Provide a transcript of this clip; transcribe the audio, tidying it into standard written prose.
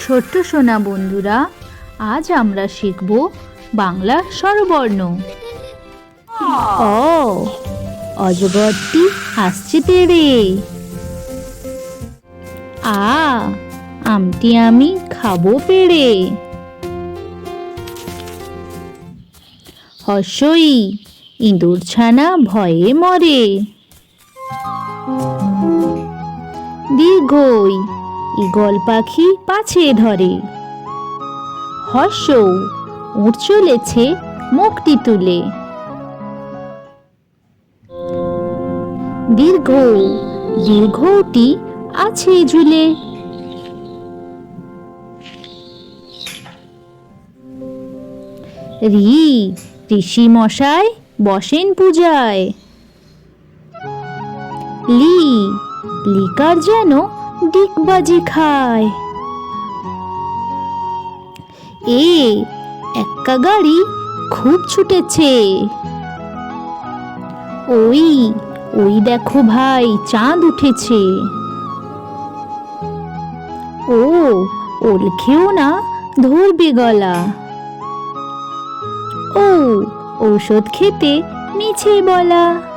ছোট্ট সোনা বন্ধুরা, আজ আমরা শিখব বাংলা স্বরবর্ণ। অ, অজগরটি হাসছে তেড়ে। আ, আমটি আমি খাবো পেড়ে। হর্ষই, ইঁদুর ছানা ভয়ে মরে। দীর্ঘই, ঈগল পাখি পাছে ধরে। হর্ষ, উট চলেছে মুখটি তুলে। দীর্ঘ, দীর্ঘটি আছে ঝুলে। রি, ঋষি মশাই বসেন পূজায়। লি, লিকার যেন ডিগবাজি খায়। এ, এক্কা গাড়ি খুব ছুটেছে। ওই, ওই দেখো ভাই চাঁদ উঠেছে। ও, ওল খেও না ধরবে গলা। ও, ঔষধ খেতে মিছে বলা।